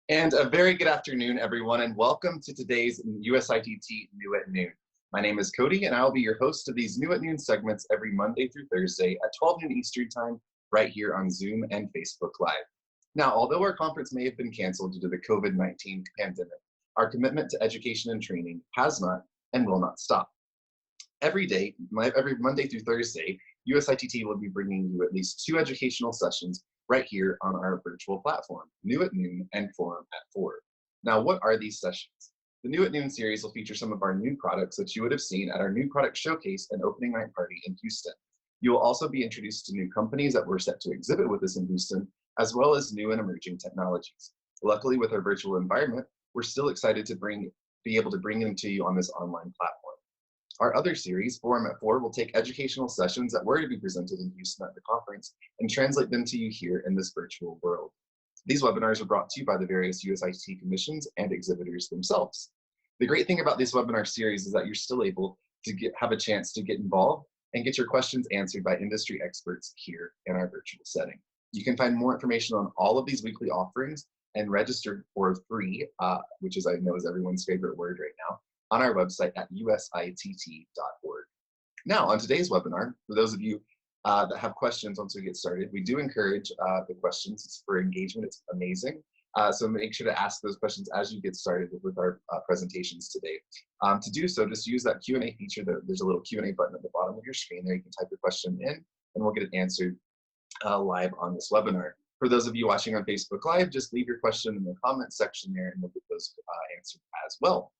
And a very good afternoon, everyone, and welcome to today's USITT New at Noon. My name is Cody, and I'll be your host of these New at Noon segments every Monday through Thursday at 12 noon Eastern Time, right here on Zoom and Facebook Live. Now, although our conference may have been canceled due to the COVID-19 pandemic, our commitment to education and training has not and will not stop. Every Monday through Thursday, USITT will be bringing you at least 2 educational sessions right here on our virtual platform, New at Noon and Forum at 4. Now, what are these sessions? The New at Noon series will feature some of our new products that you would have seen at our new product showcase and opening night party in Houston. You will also be introduced to new companies that we're set to exhibit with us in Houston, as well as new and emerging technologies. Luckily, with our virtual environment, we're still excited to be able to bring them to you on this online platform. Our other series, Forum at 4, will take educational sessions that were to be presented in Houston at the conference and translate them to you here in this virtual world. These webinars are brought to you by the various USITT commissions and exhibitors themselves. The great thing about this webinar series is that you're still able to have a chance to get involved and get your questions answered by industry experts here in our virtual setting. You can find more information on all of these weekly offerings and register for free, which is I know is everyone's favorite word right now, on our website at usitt.org. Now, on today's webinar, for those of you that have questions once we get started, we do encourage the questions. It's for engagement. It's amazing. So make sure to ask those questions as you get started with our presentations today. To do so, just use that Q&A feature. There's a little Q&A button at the bottom of your screen there. You can type your question in, and we'll get it answered live on this webinar. For those of you watching on Facebook Live, just leave your question in the comments section there, and we'll get those answered as well.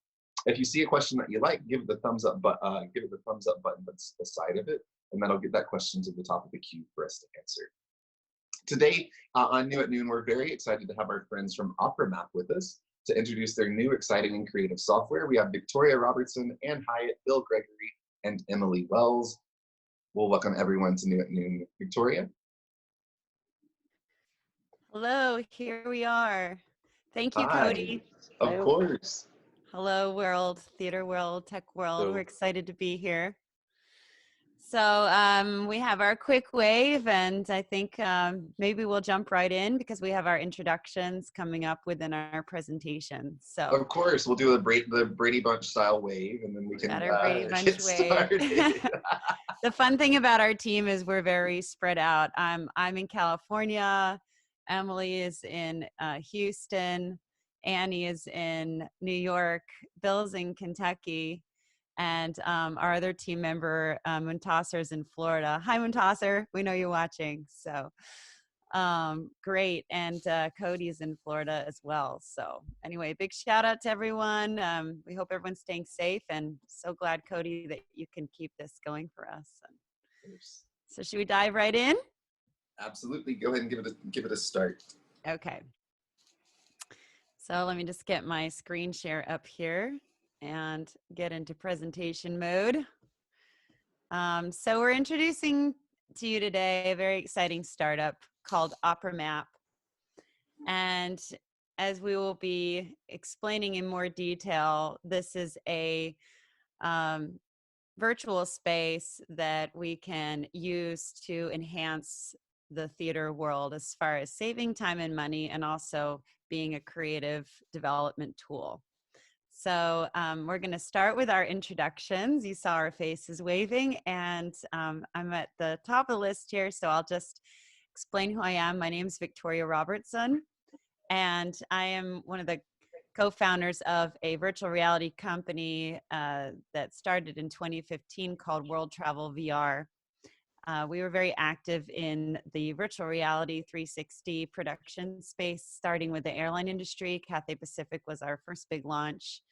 If you see a question that you like, give it the thumbs up button that's beside of it, and that'll get that question to the top of the queue for us to answer. Today on New at Noon, we're very excited to have our friends from OperaMap with us to introduce their new, exciting, and creative software. We have Victoria Robertson and Hiatt, Bill Gregory, and Emily Wells. We'll welcome everyone to New at Noon. Victoria? Hello, here we are. Thank you, Hi. Cody. Of course. Hello, world, theater world, tech world. We're excited to be here. So we have our quick wave, and I think maybe we'll jump right in because we have our introductions coming up within our presentation. So of course, we'll do the Brady Bunch style wave, and then we can get started. The fun thing about our team is we're very spread out. I'm in California. Emily is in Houston. Annie is in New York. Bill's in Kentucky. And our other team member, Muntasser, is in Florida. Hi, Muntasser. We know you're watching. So great. And Cody is in Florida as well. So anyway, big shout out to everyone. We hope everyone's staying safe, and so glad, Cody, that you can keep this going for us. So should we dive right in? Absolutely. Go ahead and give it a start. Okay. So let me just get my screen share up here and get into presentation mode. So we're introducing to you today a very exciting startup called OperaMap. And as we will be explaining in more detail, this is a virtual space that we can use to enhance the theater world as far as saving time and money, and also being a creative development tool. So we're going to start with our introductions. You saw our faces waving, and I'm at the top of the list here, so I'll just explain who I am. My name is Victoria Robertson, and I am one of the co-founders of a virtual reality company that started in 2015 called World Travel VR. We were very active in the virtual reality 360 production space, starting with the airline industry. Cathay Pacific was our first big launch.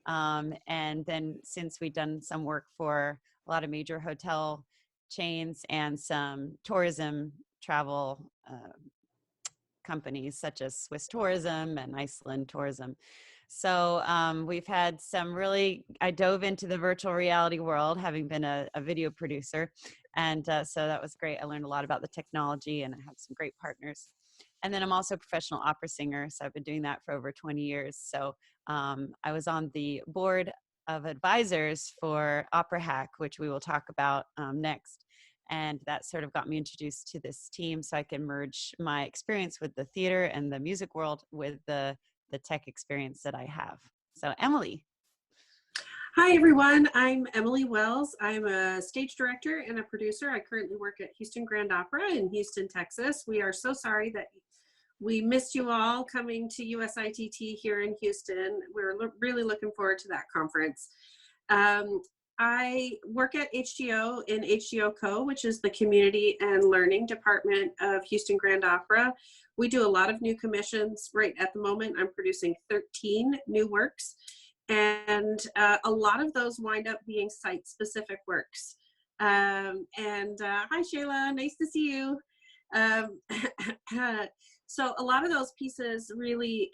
And then since we've done some work for a lot of major hotel chains and some tourism travel companies such as Swiss Tourism and Iceland Tourism. So we've had some I dove into the virtual reality world, having been a video producer. And so that was great. I learned a lot about the technology, and I have some great partners. And then I'm also a professional opera singer, so I've been doing that for over 20 years. So I was on the board of advisors for Opera Hack, which we will talk about next. And that sort of got me introduced to this team, so I can merge my experience with the theater and the music world with the the tech experience that I have. So Emily. Hi, everyone. I'm Emily Wells. I'm a stage director and a producer. I currently work at Houston Grand Opera in Houston, Texas. We are so sorry that we missed you all coming to USITT here in Houston. We're really looking forward to that conference. I work at HGO in HGO Co., which is the Community and Learning Department of Houston Grand Opera. We do a lot of new commissions. Right at the moment, I'm producing 13 new works. And a lot of those wind up being site-specific works. Hi, Shayla, nice to see you. So a lot of those pieces really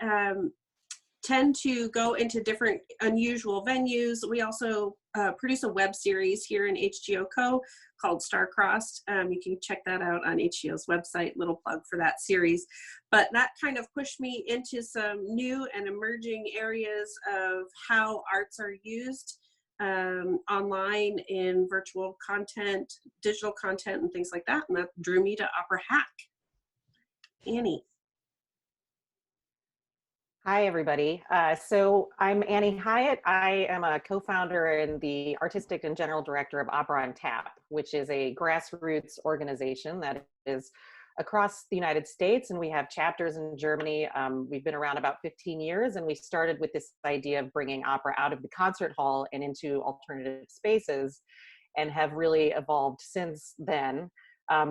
tend to go into different unusual venues. We also produce a web series here in HGO Co. called Star-Crossed. You can check that out on HGO's website, little plug for that series. But that kind of pushed me into some new and emerging areas of how arts are used online in virtual content, digital content, and things like that. And that drew me to Opera Hack. Annie. Hi, everybody. So I'm Annie Hiatt. I am a co-founder and the artistic and general director of Opera on Tap, which is a grassroots organization that is across the United States, and we have chapters in Germany. We've been around about 15 years, and we started with this idea of bringing opera out of the concert hall and into alternative spaces, and have really evolved since then.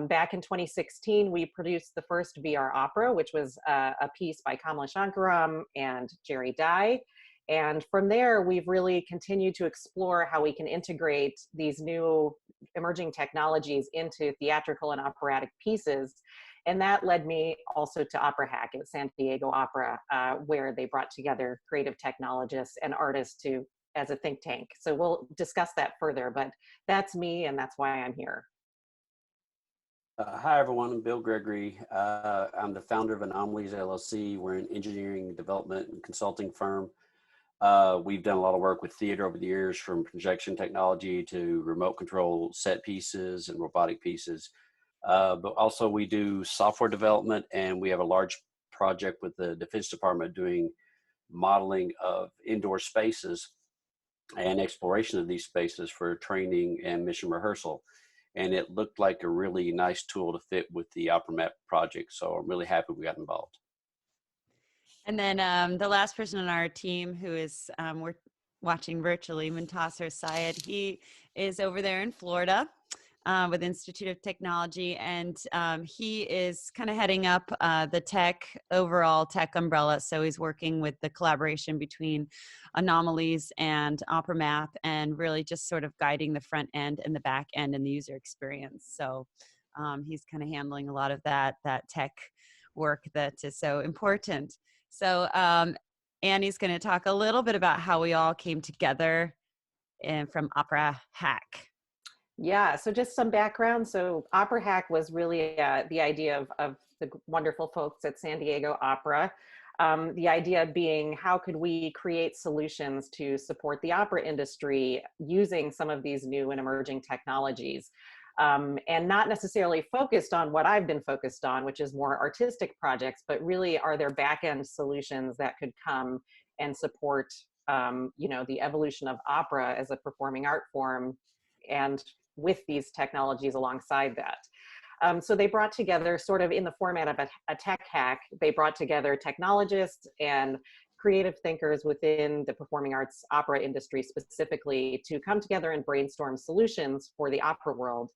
Back in 2016, we produced the first VR opera, which was a piece by Kamala Shankaram and Jerry Dye. And from there, we've really continued to explore how we can integrate these new emerging technologies into theatrical and operatic pieces. And that led me also to Opera Hack at San Diego Opera, where they brought together creative technologists and artists as a think tank. So we'll discuss that further, but that's me, and that's why I'm here. Hi, everyone. I'm Bill Gregory. I'm the founder of Anomalies LLC. We're an engineering development and consulting firm. We've done a lot of work with theater over the years, from projection technology to remote control set pieces and robotic pieces. But also we do software development, and we have a large project with the Defense Department doing modeling of indoor spaces and exploration of these spaces for training and mission rehearsal. And it looked like a really nice tool to fit with the OperaMap project. So I'm really happy we got involved. And then the last person on our team who is, we're watching virtually, Muntasir Syed, he is over there in Florida with Institute of Technology. And he is kind of heading up the overall tech umbrella. So he's working with the collaboration between Anomalies and OperaMap, and really just sort of guiding the front end and the back end and the user experience. So he's kind of handling a lot of that tech work that is so important. So Annie's going to talk a little bit about how we all came together from Opera Hack. Yeah, so just some background. So Opera Hack was really the idea of the wonderful folks at San Diego Opera. The idea being, how could we create solutions to support the opera industry using some of these new and emerging technologies? And not necessarily focused on what I've been focused on, which is more artistic projects, but really are there back-end solutions that could come and support, the evolution of opera as a performing art form, and with these technologies alongside that. So they brought together, sort of in the format of a tech hack, they brought together technologists and creative thinkers within the performing arts opera industry specifically to come together and brainstorm solutions for the opera world.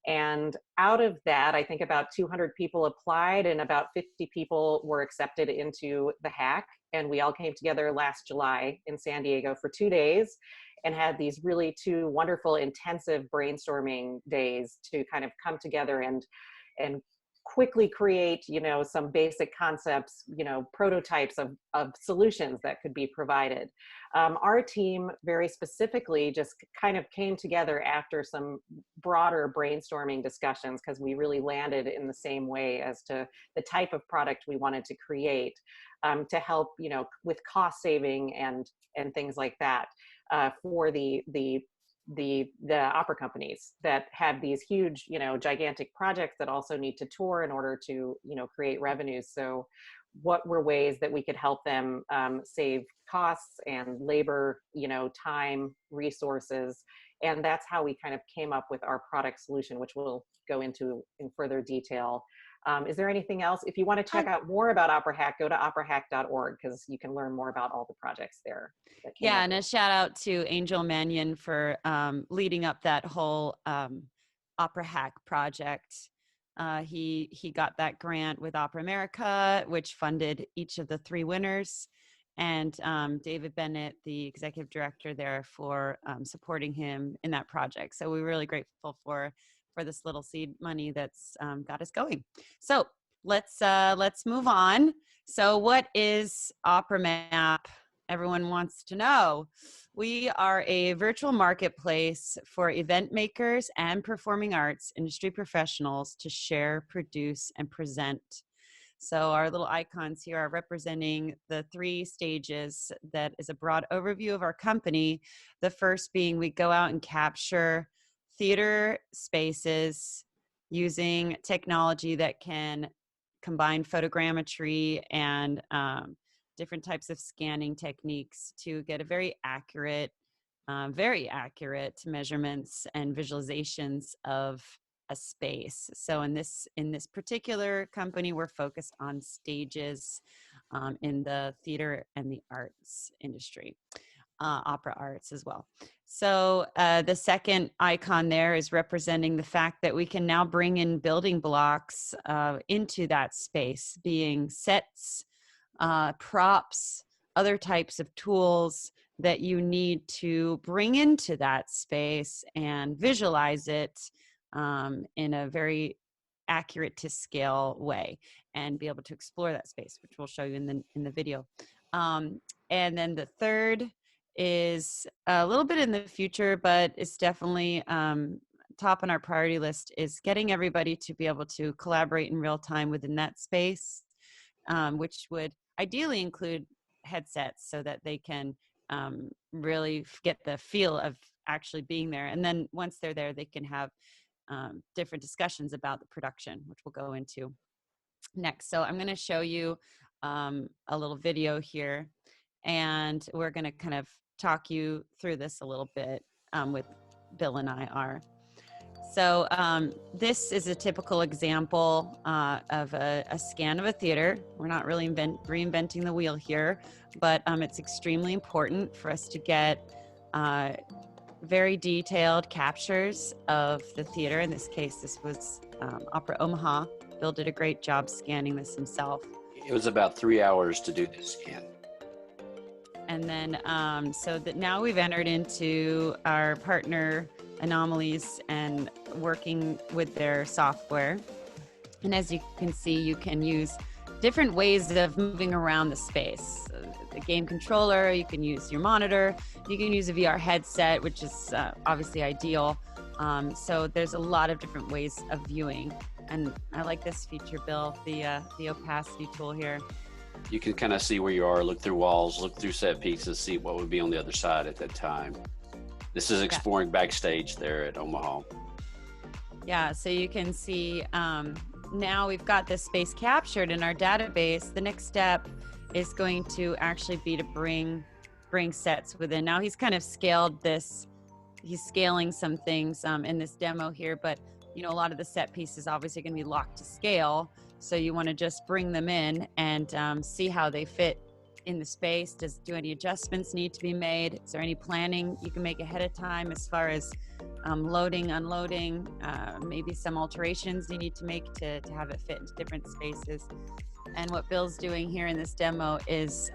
And out of that, I think about 200 people applied and about 50 people were accepted into the hack. And we all came together last July in San Diego for 2 days and had these really 2 wonderful intensive brainstorming days to kind of come together and quickly create, some basic concepts, prototypes of solutions that could be provided. Our team very specifically just kind of came together after some broader brainstorming discussions, because we really landed in the same way as to the type of product we wanted to create, to help, with cost saving and things like that, for the opera companies that have these huge, gigantic projects that also need to tour in order to, create revenues. So what were ways that we could help them save costs and labor, time, resources. And that's how we kind of came up with our product solution, which we'll go into in further detail. Is there anything else? If you want to check out more about OperaHack, go to operahack.org because you can learn more about all the projects there. Yeah, and a shout out to Angel Mannion for leading up that whole OperaHack project. He got that grant with Opera America, which funded each of the 3 winners, and David Bennett, the executive director there, for supporting him in that project. So we're really grateful for this little seed money that's got us going. So let's move on. So what is OperaMap? Everyone wants to know. We are a virtual marketplace for event makers and performing arts industry professionals to share, produce, and present. So our little icons here are representing the 3 stages. That is a broad overview of our company. The first being we go out and capture theater spaces using technology that can combine photogrammetry and different types of scanning techniques to get a very accurate measurements and visualizations of a space. So in this particular company, we're focused on stages in the theater and the arts industry, opera arts as well. So the second icon there is representing the fact that we can now bring in building blocks into that space, being sets, props, other types of tools that you need to bring into that space and visualize it in a very accurate to scale way and be able to explore that space, which we'll show you in the video. And then the third is a little bit in the future, but it's definitely top on our priority list, is getting everybody to be able to collaborate in real time within that space, which would ideally include headsets so that they can really get the feel of actually being there. And then once they're there, they can have different discussions about the production, which we'll go into next. So I'm going to show you a little video here, and we're going to kind of talk you through this a little bit with Bill and I are. So this is a typical example of a scan of a theater. We're not really reinventing the wheel here, but it's extremely important for us to get very detailed captures of the theater. In this case, this was Opera Omaha. Bill did a great job scanning this himself. It was about 3 hours to do this scan. And then, so that now we've entered into our partner Anomalies and working with their software. And as you can see, you can use different ways of moving around the space. The game controller, you can use your monitor, you can use a VR headset, which is obviously ideal. So there's a lot of different ways of viewing. And I like this feature, Bill, the opacity tool here. You can kind of see where you are, look through walls, look through set pieces, see what would be on the other side at that time. This is exploring backstage there at Omaha. Yeah, so you can see now we've got this space captured in our database. The next step is going to actually be to bring sets within. Now he's kind of scaled this. He's scaling some things in this demo here, but a lot of the set pieces obviously going to be locked to scale. So you want to just bring them in and see how they fit in the space. Do any adjustments need to be made? Is there any planning you can make ahead of time as far as loading, unloading, maybe some alterations you need to make to have it fit into different spaces? And what Bill's doing here in this demo is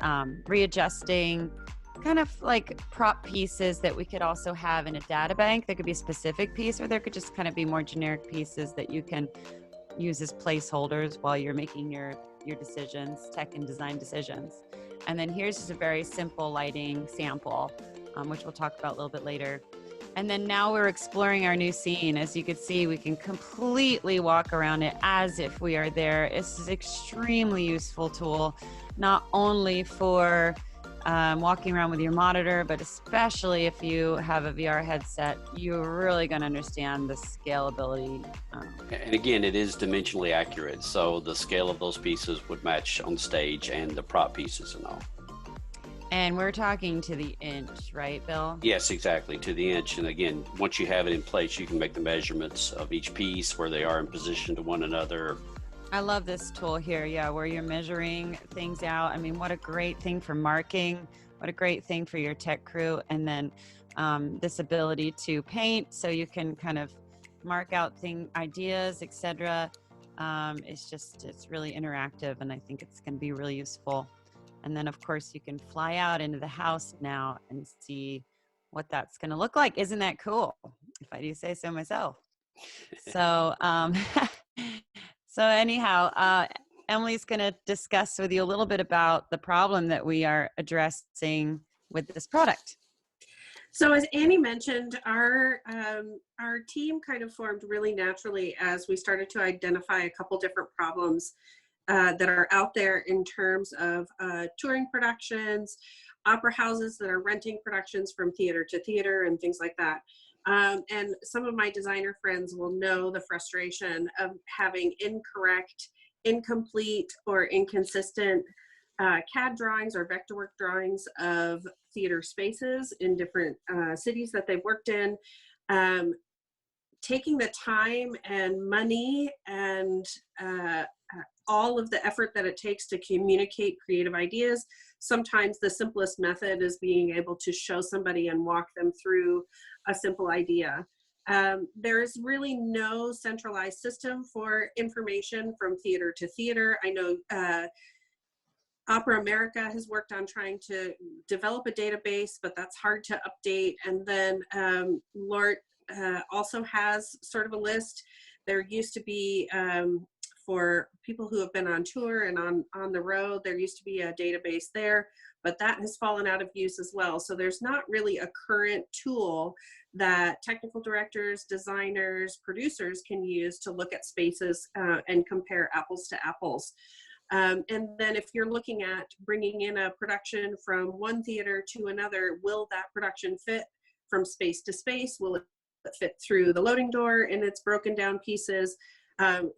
readjusting kind of like prop pieces that we could also have in a data bank. There could be a specific piece, or there could just kind of be more generic pieces that you can use as placeholders while you're making your decisions, tech and design decisions. And then here's just a very simple lighting sample, which we'll talk about a little bit later. And then now we're exploring our new scene. As you can see, we can completely walk around it as if we are there. It's an extremely useful tool, not only for walking around with your monitor, but especially if you have a VR headset, you're really going to understand the scalability. And again, it is dimensionally accurate. So the scale of those pieces would match on stage and the prop pieces and all. And we're talking to the inch, right, Bill? Yes, exactly, to the inch. And again, once you have it in place, you can make the measurements of each piece, where they are in position to one another. I love this tool here, yeah, where you're measuring things out. I mean, what a great thing for marking, what a great thing for your tech crew. And then this ability to paint, so you can kind of mark out ideas, etc. It's really interactive, and I think it's going to be really useful. And then, of course, you can fly out into the house now and see what that's going to look like. Isn't that cool? If I do say so myself. So, so anyhow, Emily's going to discuss with you a little bit about the problem that we are addressing with this product. So as Annie mentioned, our team kind of formed really naturally as we started to identify a couple different problems that are out there in terms of touring productions, opera houses that are renting productions from theater to theater and things like that. And some of my designer friends will know the frustration of having incorrect, incomplete, or inconsistent CAD drawings or Vectorworks drawings of theater spaces in different cities that they've worked in. Taking the time and money and all of the effort that it takes to communicate creative ideas. Sometimes the simplest method is being able to show somebody and walk them through a simple idea. There's really no centralized system for information from theater to theater. I know Opera America has worked on trying to develop a database, but that's hard to update. And then LORT also has sort of a list. There used to be, for people who have been on tour and on the road, there used to be a database there, but that has fallen out of use as well. So there's not really a current tool that technical directors, designers, producers can use to look at spaces and compare apples to apples. And then if you're looking at bringing in a production from one theater to another, will that production fit from space to space? Will it fit through the loading door in its broken down pieces?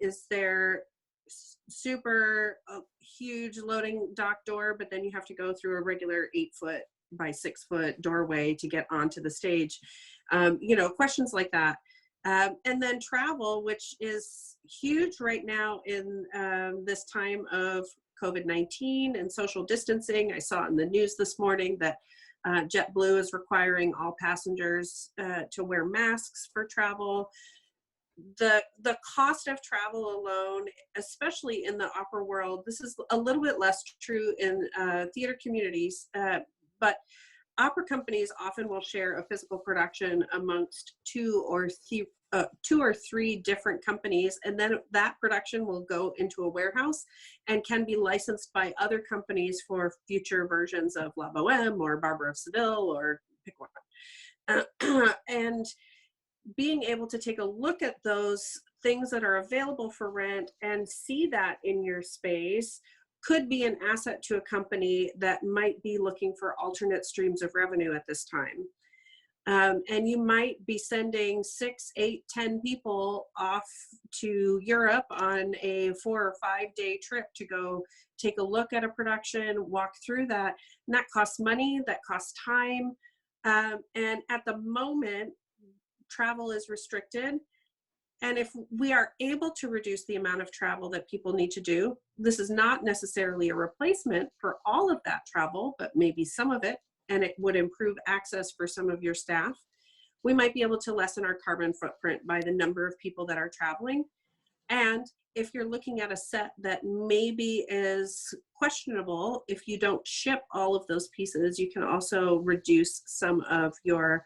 Is there super huge loading dock door, but then you have to go through a regular 8-foot by 6-foot doorway to get onto the stage? You know, questions like that. And then travel, which is huge right now in this time of COVID-19 and social distancing. I saw in the news this morning that JetBlue is requiring all passengers to wear masks for travel. The cost of travel alone, especially in the opera world, this is a little bit less true in theater communities, but opera companies often will share a physical production amongst two or three different companies, and then that production will go into a warehouse and can be licensed by other companies for future versions of La Boheme or Barber of Seville or pick one. And being able to take a look at those things that are available for rent and see that in your space could be an asset to a company that might be looking for alternate streams of revenue at this time. And you might be sending 6, 8, 10 people off to Europe on a 4 or 5 day trip to go take a look at a production, walk through that. And that costs money, that costs time. And at the moment, travel is restricted. And if we are able to reduce the amount of travel that people need to do, this is not necessarily a replacement for all of that travel, but maybe some of it, and it would improve access for some of your staff. We might be able to lessen our carbon footprint by the number of people that are traveling. And if you're looking at a set that maybe is questionable, if you don't ship all of those pieces, you can also reduce some of your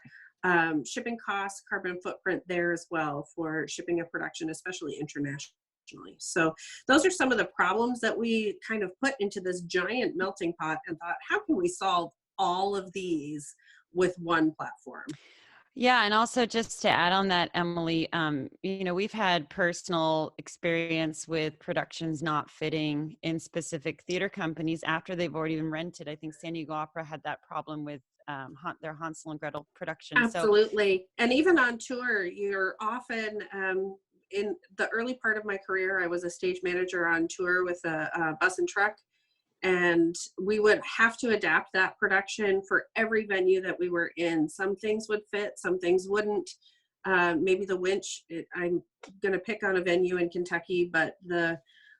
shipping costs, carbon footprint there as well for shipping a production, especially internationally. So those are some of the problems that we kind of put into this giant melting pot and thought, how can we solve all of these with one platform? Yeah, and also just to add on that, Emily, we've had personal experience with productions not fitting in specific theater companies after they've already been rented. I think San Diego Opera had that problem with their Hansel and Gretel production. Absolutely. And even on tour, you're often, in the early part of my career, I was a stage manager on tour with a bus and truck. And we would have to adapt that production for every venue that we were in. Some things would fit, some things wouldn't. Maybe the winch, I'm going to pick on a venue in Kentucky, but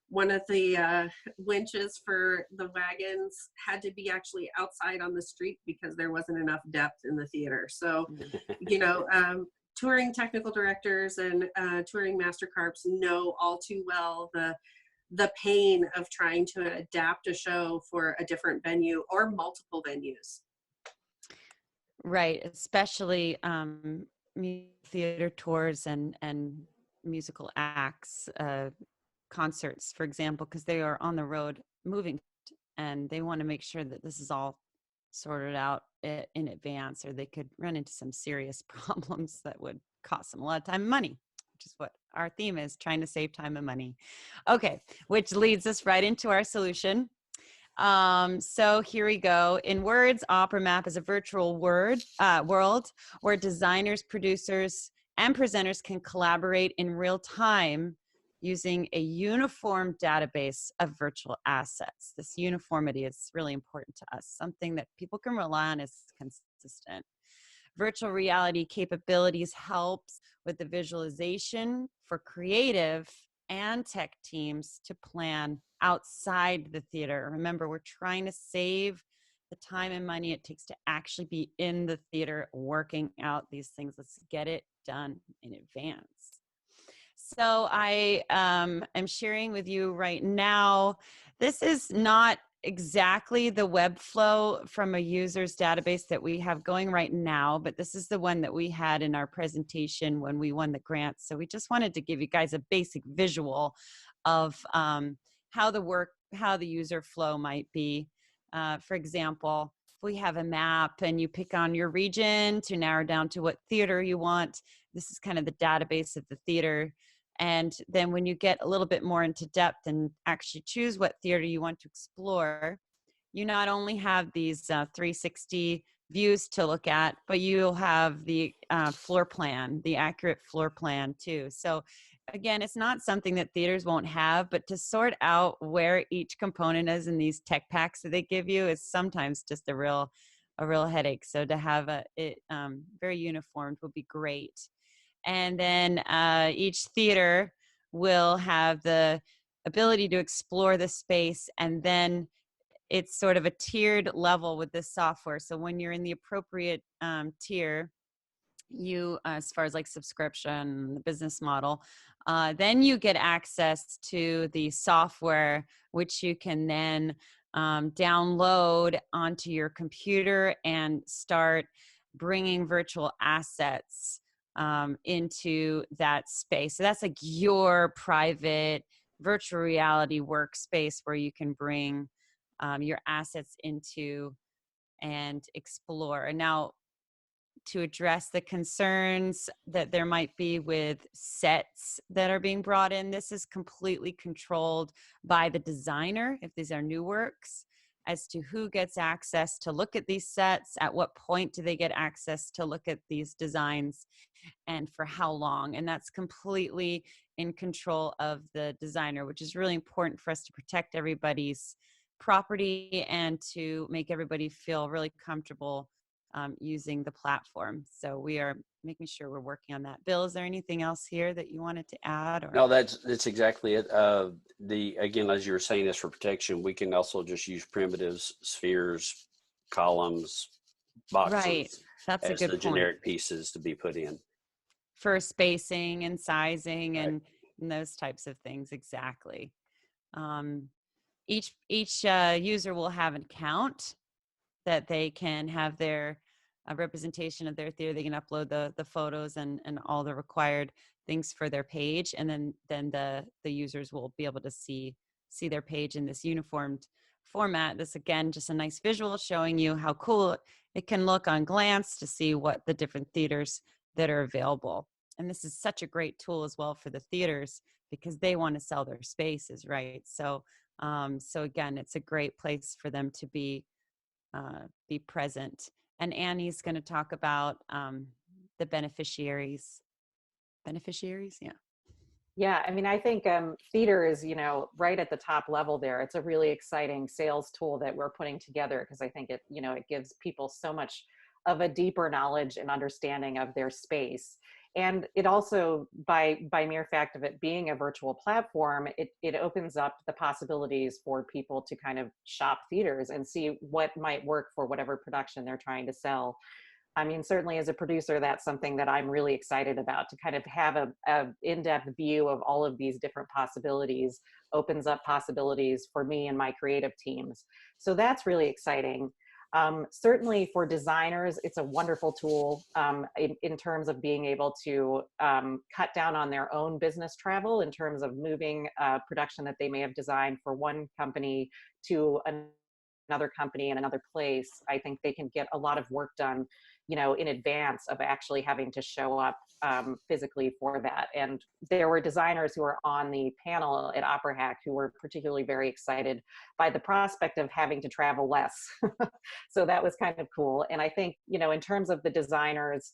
one of the winches for the wagons had to be actually outside on the street because there wasn't enough depth in the theater. So, touring technical directors and touring master carps know all too well the pain of trying to adapt a show for a different venue or multiple venues. Right, especially theater tours and musical acts, concerts, for example, because they are on the road moving, and they want to make sure that this is all sorted out in advance, or they could run into some serious problems that would cost them a lot of time and money, which is what our theme is, trying to save time and money. Okay, which leads us right into our solution. So here we go. In words, OperaMap is a virtual world where designers, producers, and presenters can collaborate in real time using a uniform database of virtual assets. This uniformity is really important to us, something that people can rely on is consistent. Virtual reality capabilities helps with the visualization for creative and tech teams to plan outside the theater. Remember, we're trying to save the time and money it takes to actually be in the theater working out these things. Let's get it done in advance. So I am sharing with you right now, this is not exactly the web flow from a user's database that we have going right now, but this is the one that we had in our presentation when we won the grant. So we just wanted to give you guys a basic visual of how the user flow might be. For example, if we have a map and you pick on your region to narrow down to what theater you want, this is kind of the database of the theater. And then when you get a little bit more into depth and actually choose what theater you want to explore, you not only have these 360 views to look at, but you'll have the floor plan, the accurate floor plan too. So again, it's not something that theaters won't have, but to sort out where each component is in these tech packs that they give you is sometimes just a real headache. So to have it very uniformed would be great. And then each theater will have the ability to explore the space, and then it's sort of a tiered level with this software. So when you're in the appropriate tier, you, as far as like subscription, the business model, then you get access to the software, which you can then download onto your computer and start bringing virtual assets into that space. So that's like your private virtual reality workspace where you can bring your assets into and explore. And now, to address the concerns that there might be with sets that are being brought in, this is completely controlled by the designer, if these are new works, as to who gets access to look at these sets, at what point do they get access to look at these designs, and for how long. And that's completely in control of the designer, which is really important for us to protect everybody's property and to make everybody feel really comfortable using the platform. So we are making sure we're working on that. Bill, is there anything else here that you wanted to add? Or? No, that's exactly it. Again, as you were saying, this for protection, we can also just use primitives, spheres, columns, boxes. Right, that's a good the point. Generic pieces to be put in for spacing and sizing, right. and those types of things. Exactly. Each user will have an account that they can have their representation of their theater. They can upload the photos and all the required things for their page, and then the users will be able to see their page in this uniformed format. This, again, just a nice visual showing you how cool it can look on glance to see what the different theaters that are available. And this is such a great tool as well for the theaters because they want to sell their spaces, right? So, so again, it's a great place for them to be present. And Annie's going to talk about the beneficiaries. Beneficiaries, yeah. Yeah, I mean, I think theater is, right at the top level there. It's a really exciting sales tool that we're putting together because I think it, it gives people so much of a deeper knowledge and understanding of their space. And it also, by mere fact of it being a virtual platform, it opens up the possibilities for people to kind of shop theaters and see what might work for whatever production they're trying to sell. I mean, certainly as a producer, that's something that I'm really excited about, to kind of have a in-depth view of all of these different possibilities, opens up possibilities for me and my creative teams. So that's really exciting. Certainly for designers, it's a wonderful tool in terms of being able to cut down on their own business travel in terms of moving production that they may have designed for one company to another company in another place. I think they can get a lot of work done, in advance of actually having to show up physically for that. And there were designers who were on the panel at OperaHack who were particularly very excited by the prospect of having to travel less. So that was kind of cool. And I think, in terms of the designers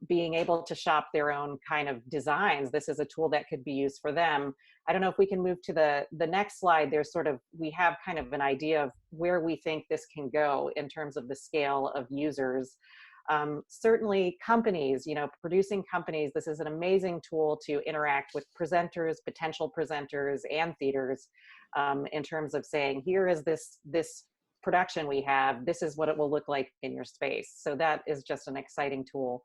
being able to shop their own kind of designs, this is a tool that could be used for them. I don't know if we can move to the next slide. We have kind of an idea of where we think this can go in terms of the scale of users. Certainly companies, producing companies, this is an amazing tool to interact with presenters, potential presenters, and theaters in terms of saying, here is this production we have, this is what it will look like in your space. So that is just an exciting tool.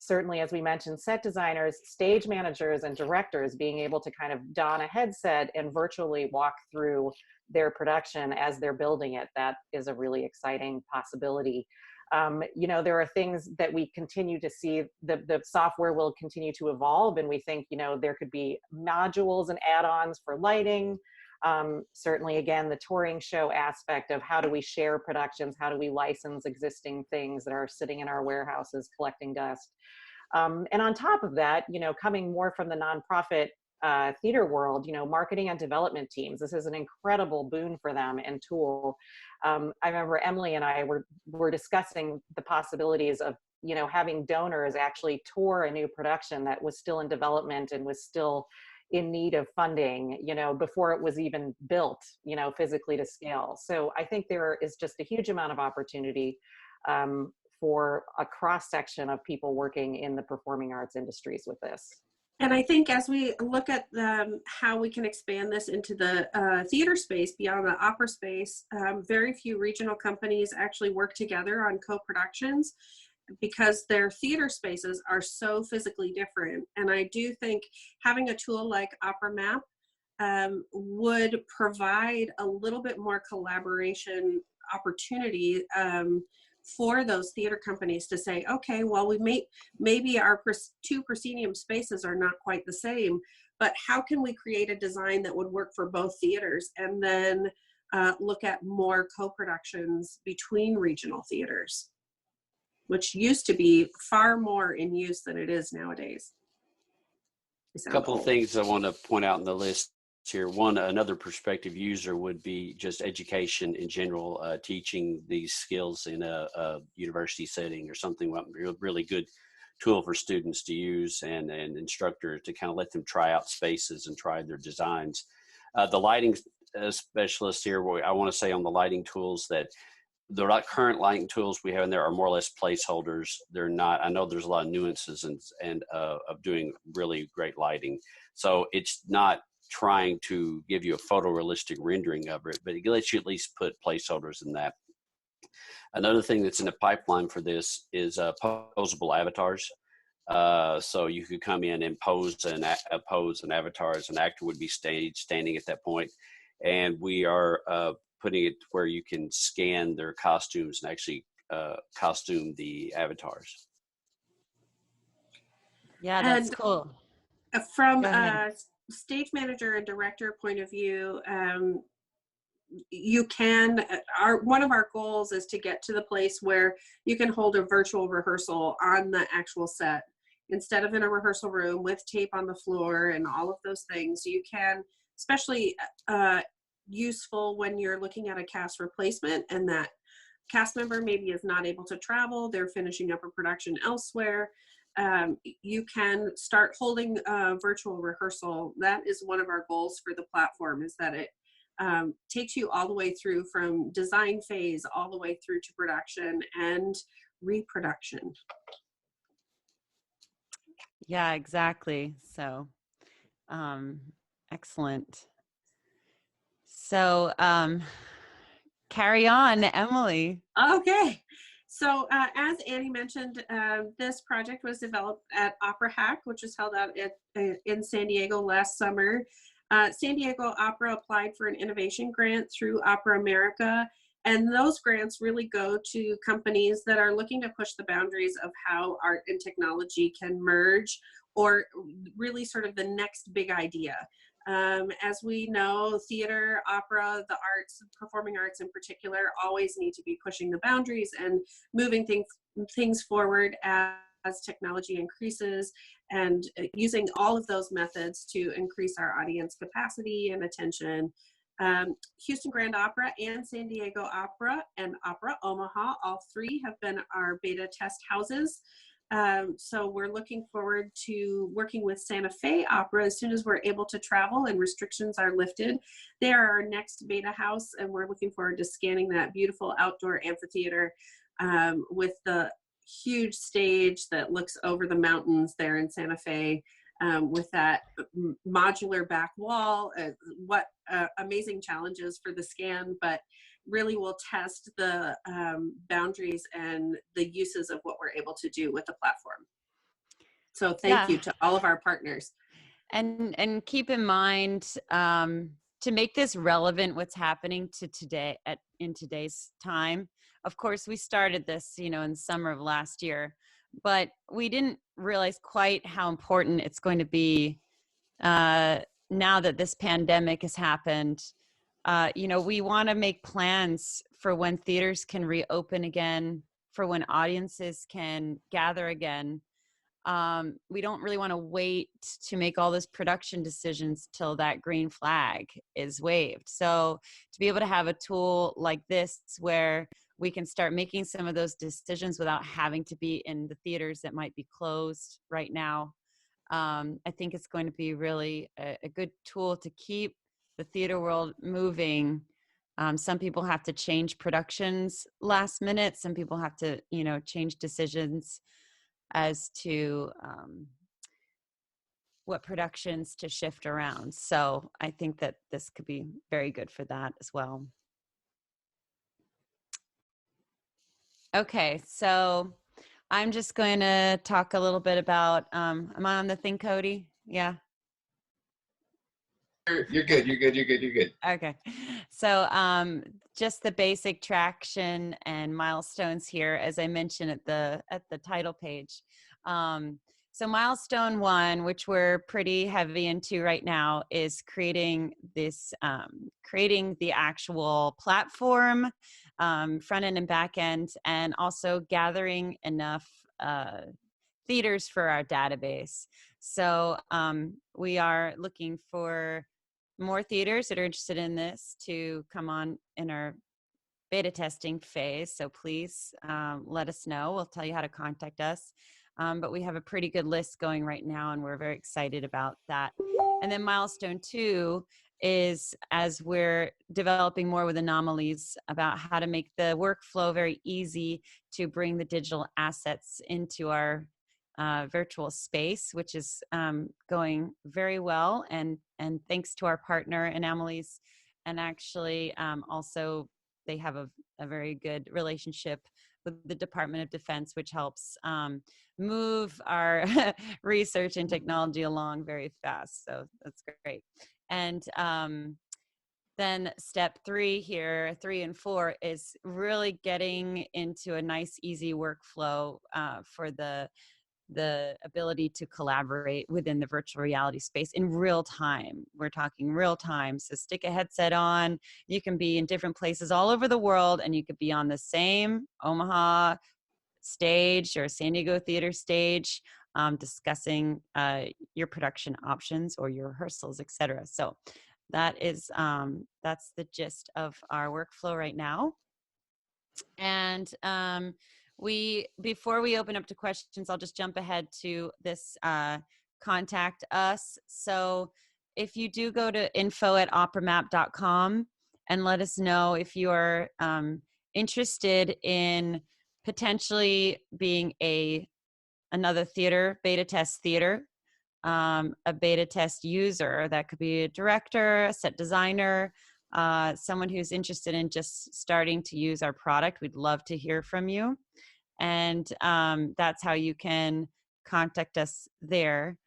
Certainly, as we mentioned, set designers, stage managers, and directors being able to kind of don a headset and virtually walk through their production as they're building it. That is a really exciting possibility. There are things that we continue to see, the software will continue to evolve, and we think, there could be modules and add-ons for lighting. Certainly, again, the touring show aspect of how do we share productions, how do we license existing things that are sitting in our warehouses collecting dust. And on top of that, coming more from the nonprofit theater world, marketing and development teams, this is an incredible boon for them and tool. I remember Emily and I were discussing the possibilities of, having donors actually tour a new production that was still in development and was still in need of funding, before it was even built, physically to scale. So I think there is just a huge amount of opportunity for a cross section of people working in the performing arts industries with this. And I think as we look at how we can expand this into the theater space beyond the opera space, very few regional companies actually work together on co-productions because their theater spaces are so physically different. And I do think having a tool like OperaMap would provide a little bit more collaboration opportunity for those theater companies to say, okay, well, maybe our two proscenium spaces are not quite the same, but how can we create a design that would work for both theaters, and then look at more co-productions between regional theaters, which used to be far more in use than it is nowadays. A couple of things I want to point out in the list here. One, another prospective user would be just education in general, teaching these skills in a university setting or something. Really good tool for students to use and instructors to kind of let them try out spaces and try their designs. The lighting specialist here, I want to say on the lighting tools that the current lighting tools we have in there are more or less placeholders. They're not, I know there's a lot of nuances and of doing really great lighting. So it's not trying to give you a photorealistic rendering of it, but it lets you at least put placeholders in that. Another thing that's in the pipeline for this is posable avatars. So you could come in and pose an avatar as an actor would be standing at that point. And we are putting it where you can scan their costumes and actually costume the avatars. Yeah, that's cool. From a stage manager and director point of view, you can, one of our goals is to get to the place where you can hold a virtual rehearsal on the actual set. Instead of in a rehearsal room with tape on the floor and all of those things, you can, especially useful when you're looking at a cast replacement and that cast member maybe is not able to travel, they're finishing up a production elsewhere. You can start holding a virtual rehearsal. That is one of our goals for the platform, is that it takes you all the way through from design phase all the way through to production and reproduction. Yeah, exactly. So, excellent. So, carry on, Emily. Okay. So as Annie mentioned, this project was developed at OperaHack, which was held out in San Diego last summer. San Diego Opera applied for an innovation grant through Opera America, and those grants really go to companies that are looking to push the boundaries of how art and technology can merge, or really sort of the next big idea. As we know, theater, opera, the arts, performing arts in particular, always need to be pushing the boundaries and moving things forward as technology increases, and using all of those methods to increase our audience capacity and attention. Houston Grand Opera and San Diego Opera and Opera Omaha, all three have been our beta test houses. So we're looking forward to working with Santa Fe Opera as soon as we're able to travel and restrictions are lifted. They are our next beta house, and we're looking forward to scanning that beautiful outdoor amphitheater with the huge stage that looks over the mountains there in Santa Fe, with that modular back wall. What amazing challenges for the scan, but really will test the boundaries and the uses of what we're able to do with the platform. So thank you to all of our partners. And keep in mind, to make this relevant, what's happening to today in today's time. Of course, we started this, in the summer of last year, but we didn't realize quite how important it's going to be now that this pandemic has happened. We want to make plans for when theaters can reopen again, for when audiences can gather again. We don't really want to wait to make all those production decisions till that green flag is waved. So to be able to have a tool like this where we can start making some of those decisions without having to be in the theaters that might be closed right now, I think it's going to be really a good tool to keep the theater world moving. Some people have to change productions last minute. Some people have to, change decisions as to what productions to shift around. So I think that this could be very good for that as well. Okay, so I'm just going to talk a little bit about, am I on the thing, Cody? Yeah. You're good. Okay. So just the basic traction and milestones here, as I mentioned at the title page. So milestone 1, which we're pretty heavy into right now, is creating the actual platform, front end and back end, and also gathering enough theaters for our database. So we are looking for more theaters that are interested in this to come on in our beta testing phase. So please let us know. We'll tell you how to contact us. But we have a pretty good list going right now, and we're very excited about that. And then milestone 2 is, as we're developing more with Anomalies, about how to make the workflow very easy to bring the digital assets into our virtual space, which is going very well, and thanks to our partner Anomalies, and actually also they have a very good relationship with the Department of Defense, which helps move our research and technology along very fast. So that's great. And then step 3 here, 3 and 4, is really getting into a nice, easy workflow for the the ability to collaborate within the virtual reality space in real time. We're talking real time. So stick a headset on. You can be in different places all over the world, and you could be on the same Omaha stage or San Diego theater stage, discussing your production options or your rehearsals, etc. So that is that's the gist of our workflow right now. And before we open up to questions, I'll just jump ahead to this contact us. So if you do go to info@operamap.com and let us know if you're interested in potentially being another theater, beta test theater, a beta test user. That could be a director, a set designer, someone who's interested in just starting to use our product. We'd love to hear from you. And that's how you can contact us there.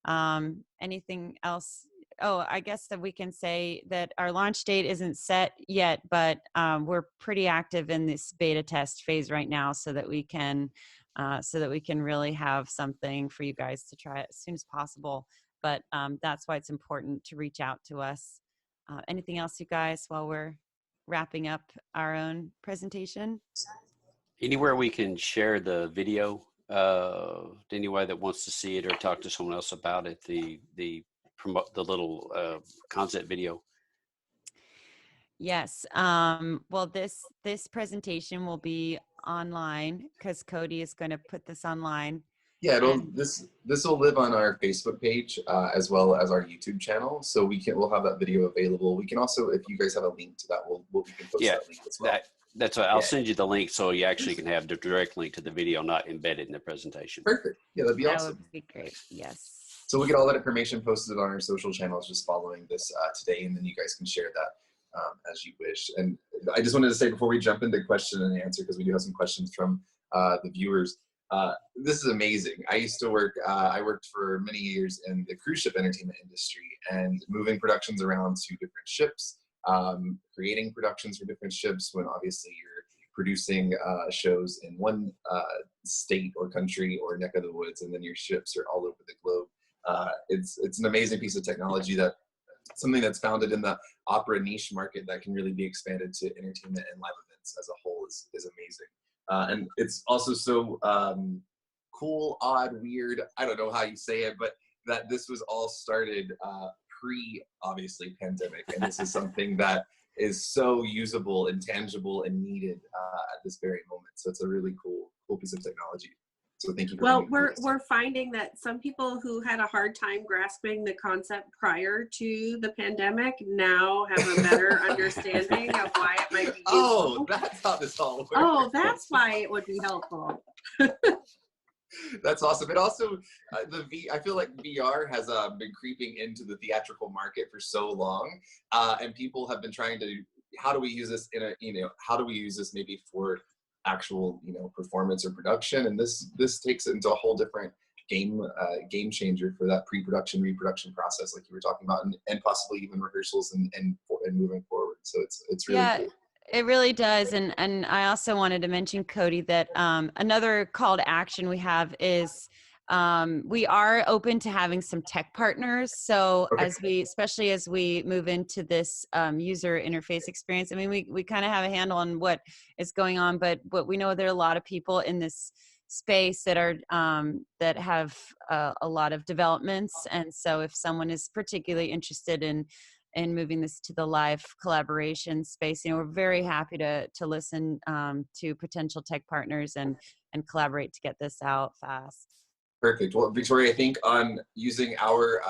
Anything else? Oh, I guess that we can say that our launch date isn't set yet, but we're pretty active in this beta test phase right now, so that we can really have something for you guys to try as soon as possible. But that's why it's important to reach out to us. Anything else, you guys, while we're wrapping up our own presentation? Anywhere we can share the video to anyone that wants to see it or talk to someone else about it, the little concept video. Yes. Well, this presentation will be online because Cody is going to put this online. Yeah, this will live on our Facebook page as well as our YouTube channel. So we'll have that video available. We can also, if you guys have a link to that, we can post that link as well. That's what I'll send you the link, so you actually can have the direct link to the video, not embedded in the presentation. Perfect. Yeah, that'd be awesome. That would be great. Yes. So we'll get all that information posted on our social channels just following this today, and then you guys can share that as you wish. And I just wanted to say before we jump into question and answer, because we do have some questions from the viewers. This is amazing. I used to work, I worked for many years in the cruise ship entertainment industry and moving productions around to different ships, creating productions for different ships when obviously you're producing shows in one state or country or neck of the woods, and then your ships are all over the globe. It's an amazing piece of technology, that something that's founded in the opera niche market that can really be expanded to entertainment and live events as a whole is amazing. And it's also so cool, odd, weird, I don't know how you say it, but that this was all started obviously pandemic, and this is something that is so usable and tangible and needed at this very moment. So it's a really cool piece of technology. So thank you. Well, we're finding that some people who had a hard time grasping the concept prior to the pandemic now have a better understanding of why it might be useful. Oh, that's how this all works. Oh, that's why it would be helpful. That's awesome. It also, I feel like VR has been creeping into the theatrical market for so long, and people have been trying to, how do we use this how do we use this maybe for actual, performance or production? And this takes it into a whole different game changer for that pre-production, reproduction process, like you were talking about, and possibly even rehearsals and moving forward. So it's really cool. It really does. And I also wanted to mention, Cody, that another call to action we have is we are open to having some tech partners. So Okay. especially as we move into this user interface experience, I mean, we kind of have a handle on what is going on, but we know there are a lot of people in this space that are that have a lot of developments. And so if someone is particularly interested in moving this to the live collaboration space, we're very happy to listen to potential tech partners and collaborate to get this out fast. Perfect. Well, Victoria, I think on using our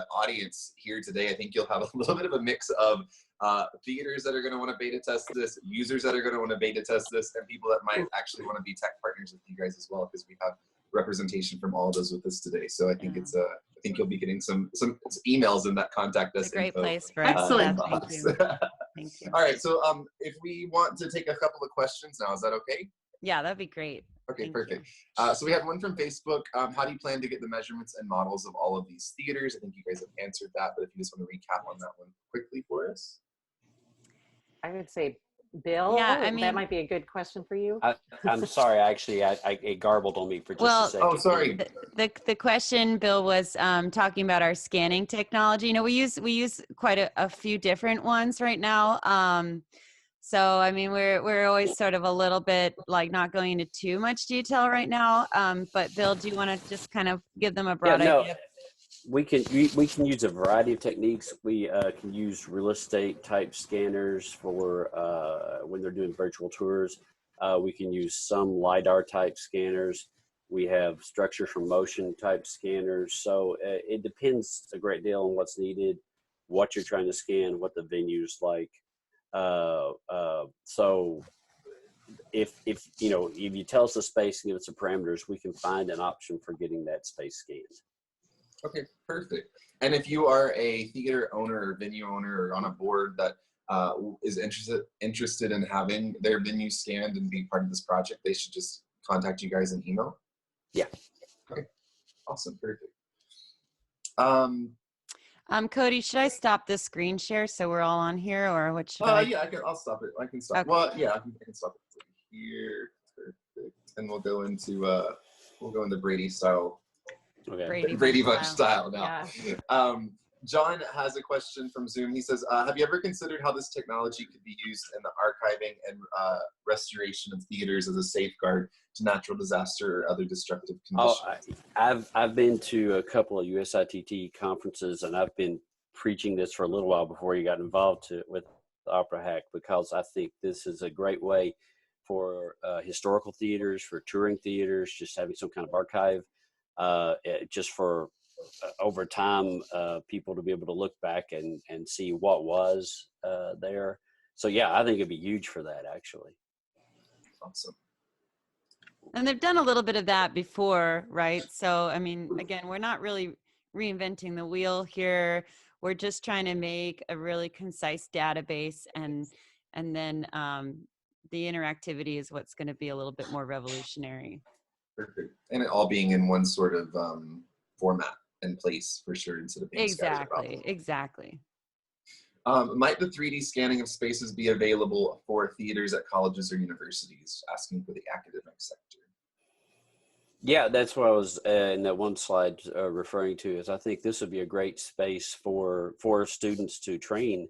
audience here today, I think you'll have a little bit of a mix of theaters that are going to want to beta test this, users that are going to want to beta test this, and people that might actually want to be tech partners with you guys as well, because we have representation from all of those with us today. So I think I think you'll be getting some emails in that contact us. It's a great info, place for Excellent. Thank you. Thank you. All right. So if we want to take a couple of questions now, is that okay? Yeah, that'd be great. Okay, Thank perfect. So we have one from Facebook. How do you plan to get the measurements and models of all of these theaters? I think you guys have answered that, but if you just want to recap on that one quickly for us. I would say Bill, Yeah, I that mean, might be a good question for you. I'm sorry, actually, it garbled on me for just a well, second. Oh, sorry. the question, Bill, was talking about our scanning technology. You know, we use quite a few different ones right now. So I mean, we're always sort of a little bit like not going into too much detail right now. But Bill, do you want to just kind of give them a Yeah, broad no, idea? we can use a variety of techniques. We can use real estate type scanners for when they're doing virtual tours. We can use some LiDAR type scanners. We have structure from motion type scanners. So it depends a great deal on what's needed, what you're trying to scan, what the venue's like. So if you know, if you tell us the space and give us the parameters, we can find an option for getting that space scanned. Okay, perfect. And if you are a theater owner or venue owner or on a board that is interested in having their venue scanned and be part of this project, they should just contact you guys in email? Yeah. Okay, awesome, perfect. Cody, should I stop this screen share so we're all on here, or what should I? Yeah, I'll stop it. I can stop. Okay. Well, yeah, I can stop it here. Perfect. And we'll go into Brady style. Okay. Brady Bunch style now. Yeah. John has a question from Zoom. He says, have you ever considered how this technology could be used in the archiving and restoration of theaters as a safeguard to natural disaster or other destructive conditions? I've been to a couple of USITT conferences, and I've been preaching this for a little while before you got involved with OperaHack, because I think this is a great way for historical theaters, for touring theaters, just having some kind of archive, just for over time, people to be able to look back and see what was there. So yeah, I think it'd be huge for that, actually. Awesome. And they've done a little bit of that before, right? So, I mean, again, we're not really reinventing the wheel here. We're just trying to make a really concise database, and then the interactivity is what's going to be a little bit more revolutionary. Perfect. And it all being in one sort of format and place for sure, instead of being scattered around. Exactly. Might the 3D scanning of spaces be available for theaters at colleges or universities? Asking for the academic sector. Yeah, that's what I was in that one slide referring to. Is I think this would be a great space for students to train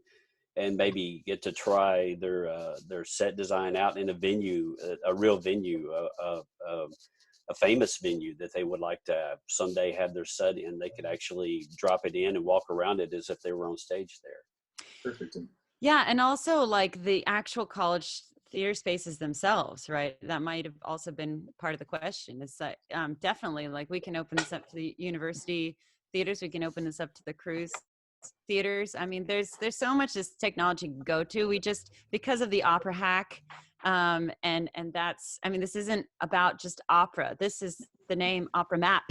and maybe get to try their set design out in a venue, a real venue, a famous venue that they would like to someday have their set in. They could actually drop it in and walk around it as if they were on stage there. Perfect. Yeah, and also like the actual college theater spaces themselves, right? That might have also been part of the question. Is that definitely, like, we can open this up to the university theaters, we can open this up to the cruise theaters. I mean, there's so much this technology can go to. We just, because of the OperaHack, and that's, I mean, this isn't about just opera. This is the name OperaMap,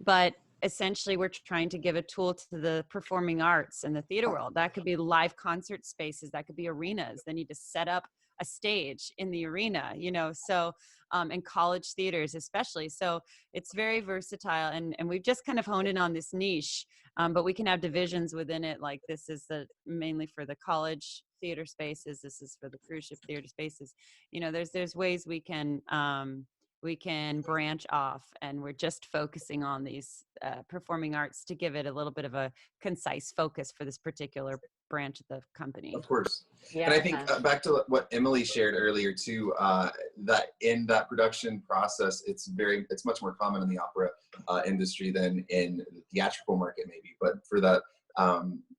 but essentially we're trying to give a tool to the performing arts and the theater world. That could be live concert spaces, that could be arenas. They need to set up a stage in the arena, you know, so and college theaters especially. So it's very versatile, and we've just kind of honed in on this niche, but we can have divisions within it. Like, this is mainly for the college theater spaces, this is for the cruise ship theater spaces. You know, there's ways we can branch off, and we're just focusing on these performing arts to give it a little bit of a concise focus for this particular branch of the company. Of course. Yeah. And I think back to what Emily shared earlier too, that in that production process, it's much more common in the opera industry than in the theatrical market maybe, but for that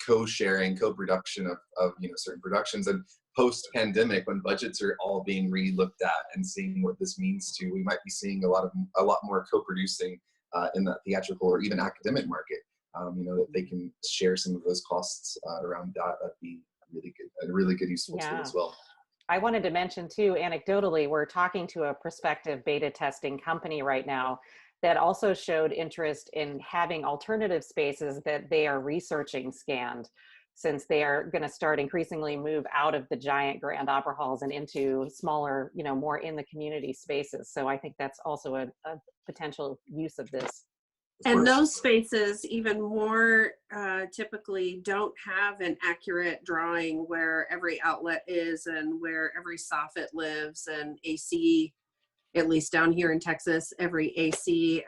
co-sharing, co-production of you know, certain productions, and post-pandemic, when budgets are all being re-looked at and seeing what this means to, we might be seeing a lot more co-producing in that theatrical or even academic market. You know, that they can share some of those costs around that. That'd be really good, a really good useful tool as well. I wanted to mention too, anecdotally, we're talking to a prospective beta testing company right now that also showed interest in having alternative spaces that they are researching scanned, since they are going to start increasingly move out of the giant grand opera halls and into smaller, you know, more in the community spaces. So I think that's also a potential use of this. And those spaces, even more typically, don't have an accurate drawing where every outlet is and where every soffit lives, and AC, at least down here in Texas, every AC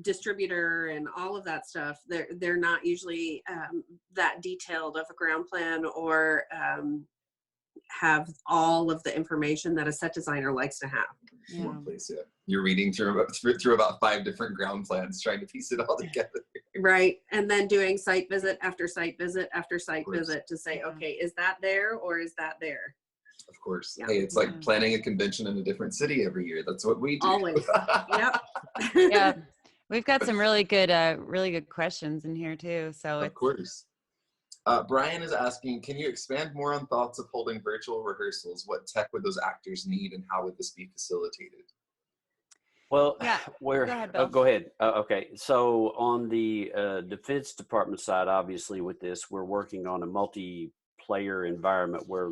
distributor and all of that stuff. They're not usually that detailed of a ground plan, or have all of the information that a set designer likes to have. Yeah. One place, yeah. You're reading through about 5 different ground plans, trying to piece it all together. Right. And then doing site visit after site visit after site visit to say, okay, is that there or is that there? Of course. Yeah. Hey, it's like planning a convention in a different city every year. That's what we do. Always. Yep. Yeah. We've got some really good questions in here too. So of course. Brian is asking, can you expand more on thoughts of holding virtual rehearsals? What tech would those actors need, and how would this be facilitated? Well, Yeah. go ahead, Bill. Go ahead. Okay. So on the Defense Department side, obviously with this, we're working on a multiplayer environment where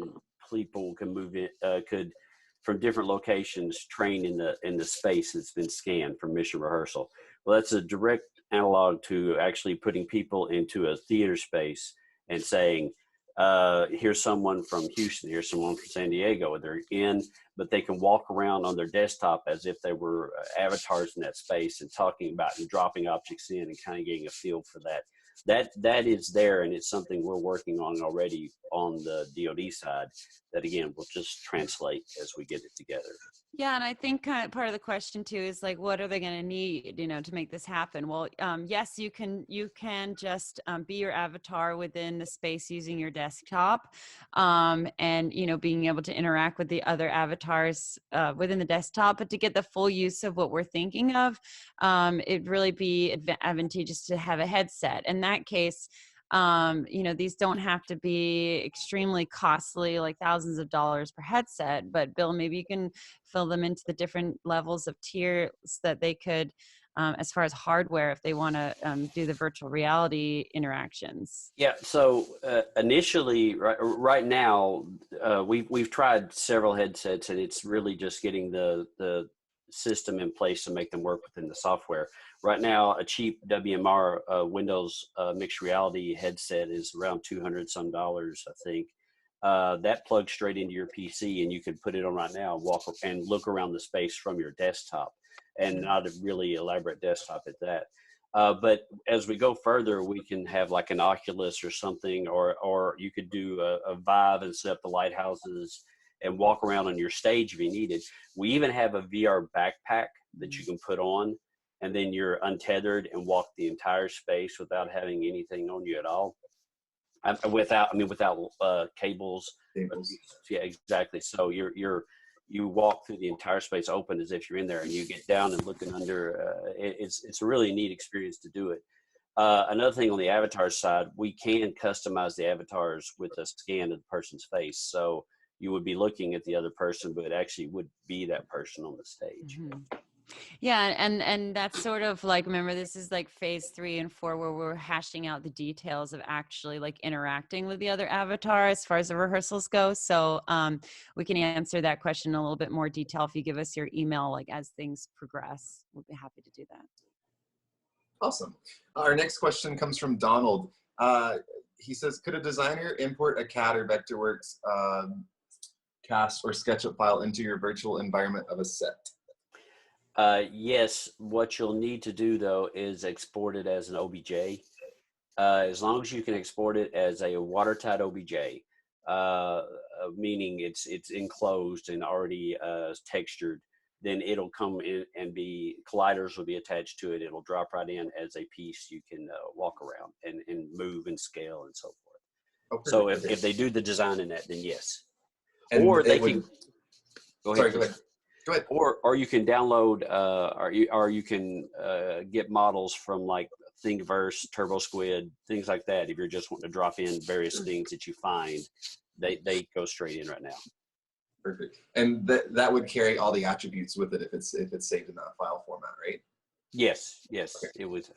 people can move in, could from different locations train in the space that's been scanned for mission rehearsal. Well, that's a direct analog to actually putting people into a theater space and saying, here's someone from Houston, here's someone from San Diego. They're in, but they can walk around on their desktop as if they were avatars in that space and talking about and dropping objects in and kind of getting a feel for that. That is there, and it's something we're working on already on the DoD side that, again, will just translate as we get it together. Yeah, and I think part of the question too is like, what are they going to need, to make this happen? Well, yes, you can just be your avatar within the space using your desktop, and being able to interact with the other avatars within the desktop. But to get the full use of what we're thinking of, it'd really be advantageous to have a headset. In that case, these don't have to be extremely costly, like thousands of dollars per headset, but Bill, maybe you can fill them into the different levels of tiers that they could, as far as hardware, if they want to do the virtual reality interactions. Yeah. So initially, right now, we've tried several headsets, and it's really just getting the system in place to make them work within the software. Right now, a cheap WMR Windows mixed reality headset is around $200 some, I think. That plugs straight into your PC, and you can put it on right now, walk and look around the space from your desktop, and not a really elaborate desktop at that. But as we go further, we can have like an Oculus or something, or you could do a Vive and set up the lighthouses and walk around on your stage if you needed. We even have a VR backpack that you can put on, and then you're untethered and walk the entire space without having anything on you at all. Without cables. Yeah, exactly. So you walk through the entire space open as if you're in there, and you get down and looking under. It's a really neat experience to do it. Another thing on the avatar side, we can customize the avatars with a scan of the person's face. So you would be looking at the other person, but it actually would be that person on the stage. Mm-hmm. Yeah, and that's sort of like, remember, this is like phase 3 and 4 where we're hashing out the details of actually like interacting with the other avatar as far as the rehearsals go. So we can answer that question in a little bit more detail if you give us your email, like as things progress. We'll be happy to do that. Awesome. Our next question comes from Donald. He says, could a designer import a CAD or Vectorworks cast or SketchUp file into your virtual environment of a set? Yes, what you'll need to do though is export it as an OBJ. As long as you can export it as a watertight OBJ, meaning it's enclosed and already textured, then it'll come in and colliders will be attached to it. It'll drop right in as a piece you can walk around and move and scale and so forth. Oh, so if they do the design in that, then yes. And or they can go ahead. Sorry, go ahead. Go ahead. Or you can download, or you can get models from like Thingiverse, TurboSquid, things like that. If you're just wanting to drop in various things that you find, they go straight in right now. Perfect. And that would carry all the attributes with it if it's saved in that file format, right? Yes. Okay. It would.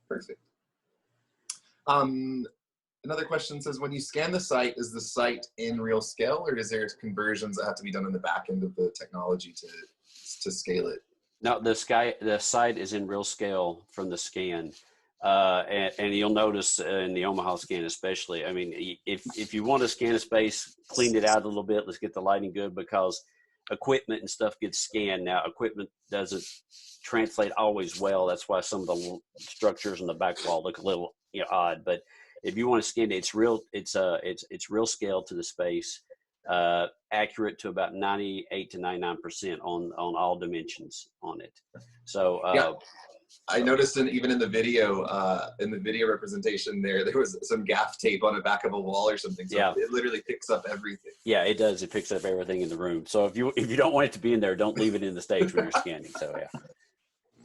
Perfect. Another question says, when you scan the site, is the site in real scale, or is there conversions that have to be done in the back end of the technology to scale it? No, the site is in real scale from the scan. And you'll notice in the Omaha scan especially, I mean, if you want to scan a space, clean it out a little bit, let's get the lighting good, because equipment and stuff gets scanned. Now, equipment doesn't translate always well. That's why some of the structures in the back wall look a little, you know, odd. But if you want to scan it, it's real scale to the space, accurate to about 98 to 99% on all dimensions on it. So yeah. I noticed even in the video representation there was some gaff tape on the back of a wall or something. So yeah, it literally picks up everything. Yeah, it does. It picks up everything in the room. So if you don't want it to be in there, don't leave it in the stage when you're scanning. So yeah.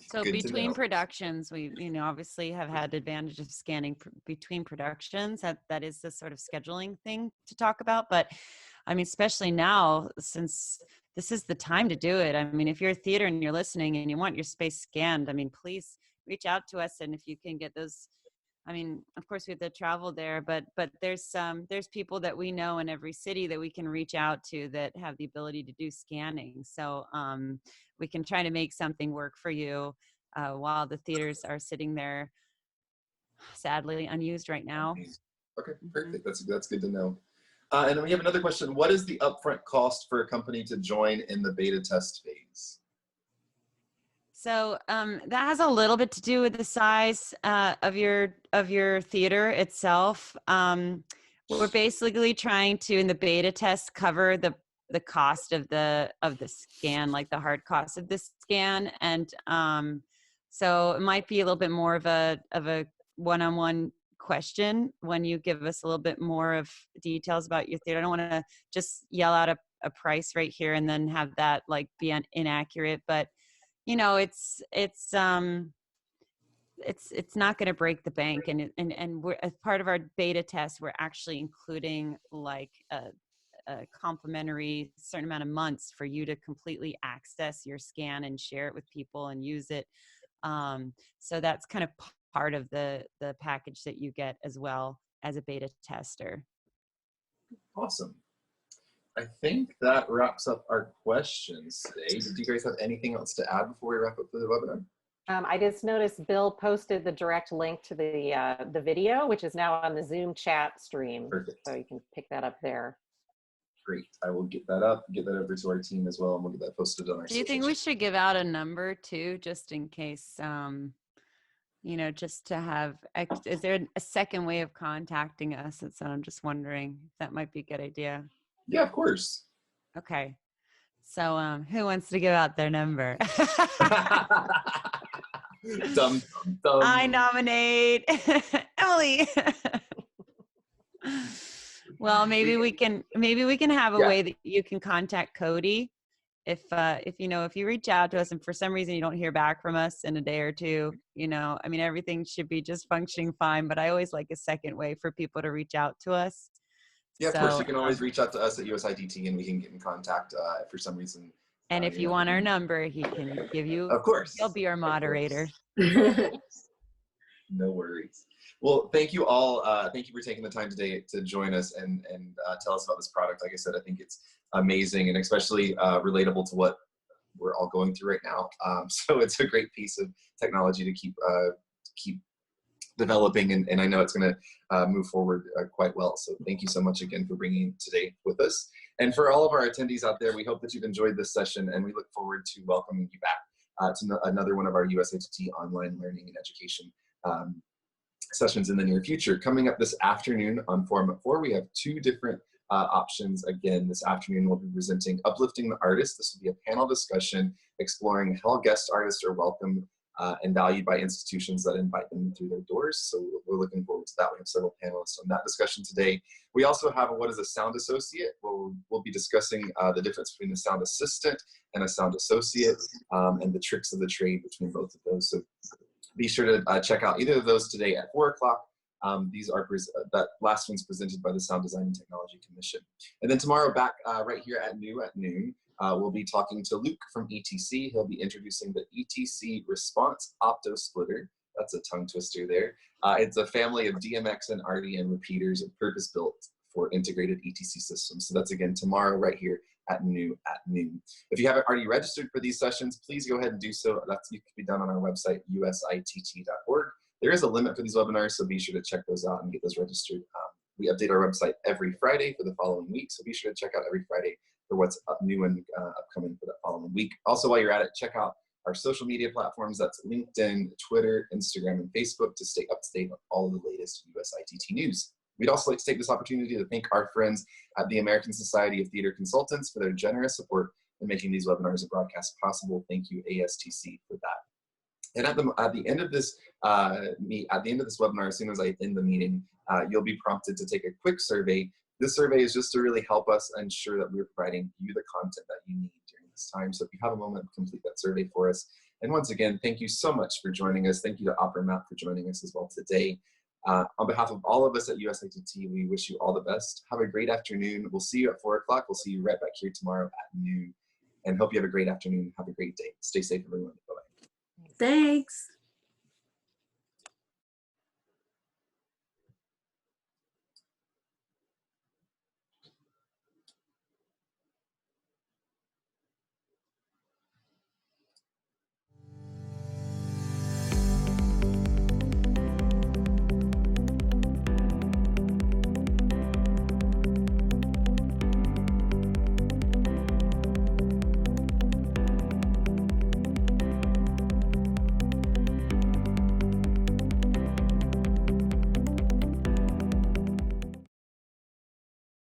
So between productions, we obviously have had advantage of scanning between productions. That is the sort of scheduling thing to talk about. But I mean, especially now, since this is the time to do it. I mean, if you're a theater and you're listening and you want your space scanned, I mean, please reach out to us. And if you can get those, I mean, of course we have to travel there, but there's people that we know in every city that we can reach out to that have the ability to do scanning. So we can try to make something work for you while the theaters are sitting there, sadly unused right now. Okay, perfect. That's good to know. And then we have another question. What is the upfront cost for a company to join in the beta test phase? So that has a little bit to do with the size of your theater itself. We're basically trying to, in the beta test, cover the cost of the scan, like the hard cost of the scan, and so it might be a little bit more of a one-on-one question when you give us a little bit more of details about your theater. I don't want to just yell out a price right here and then have that like be inaccurate, but you know, it's not going to break the bank. And we're, as part of our beta test, we're actually including like a complimentary certain amount of months for you to completely access your scan and share it with people and use it. So that's kind of part of the package that you get as well as a beta tester. Awesome. I think that wraps up our questions today. Did you guys have anything else to add before we wrap up the webinar? I just noticed Bill posted the direct link to the video, which is now on the Zoom chat stream. Perfect. So you can pick that up there. Great. I will get that over to our team as well, and we'll get that posted on our Do you think we should give out a number too, just in case, you know, just to have, is there a second way of contacting us? So I'm just wondering if that might be a good idea. Yeah, of course. Okay. So who wants to give out their number? Dumb. I nominate Emily. Well, maybe we can have a way that you can contact Cody. If you reach out to us and for some reason you don't hear back from us in a day or two, you know, I mean, everything should be just functioning fine, but I always like a second way for people to reach out to us. Yeah, of course, you can always reach out to us at USITT and we can get in contact if for some reason. And if you want our number, he can give you. Of course. He'll be our moderator. No worries. Well, thank you all. Thank you for taking the time today to join us and tell us about this product. Like I said, I think it's amazing and especially relatable to what we're all going through right now. So it's a great piece of technology to keep developing, and I know it's going to move forward quite well. So thank you so much again for bringing it today with us. And for all of our attendees out there, we hope that you've enjoyed this session, and we look forward to welcoming you back to another one of our USITT online learning and education sessions in the near future. Coming up this afternoon on Forum at 4, we have two different options. Again, this afternoon we'll be presenting Uplifting the Artist. This will be a panel discussion exploring how guest artists are welcome and valued by institutions that invite them through their doors. So we're looking forward to that. We have several panelists on that discussion today. We also have what is a sound associate, where we'll be discussing the difference between a sound assistant and a sound associate and the tricks of the trade between both of those. So be sure to check out either of those today at 4 o'clock. These are that last one's presented by the Sound Design and Technology Commission. And then tomorrow back right here at noon, we'll be talking to Luke from ETC. He'll be introducing the ETC Response Opto Splitter. That's a tongue twister there. It's a family of DMX and RDM repeaters purpose-built for integrated ETC systems. So that's again tomorrow right here at noon. If you haven't already registered for these sessions, please go ahead and do so. That can be done on our website, usitt.org. There is a limit for these webinars, so be sure to check those out and get those registered. We update our website every Friday for the following week, so be sure to check out every Friday for what's new and upcoming for that following week. Also, while you're at it, check out our social media platforms. That's LinkedIn, Twitter, Instagram, and Facebook to stay up to date on all of the latest USITT news. We'd also like to take this opportunity to thank our friends at the American Society of Theater Consultants for their generous support in making these webinars and broadcasts possible. Thank you, ASTC, for that. And at the end of this webinar, as soon as I end the meeting, you'll be prompted to take a quick survey. This survey is just to really help us ensure that we're providing you the content that you need during this time. So if you have a moment, complete that survey for us. And once again, thank you so much for joining us. Thank you to OperaMap for joining us as well today. On behalf of all of us at USITT, we wish you all the best. Have a great afternoon. We'll see you at 4 o'clock. We'll see you right back here tomorrow at noon. And hope you have a great afternoon. Have a great day. Stay safe, everyone. Bye-bye. Thanks.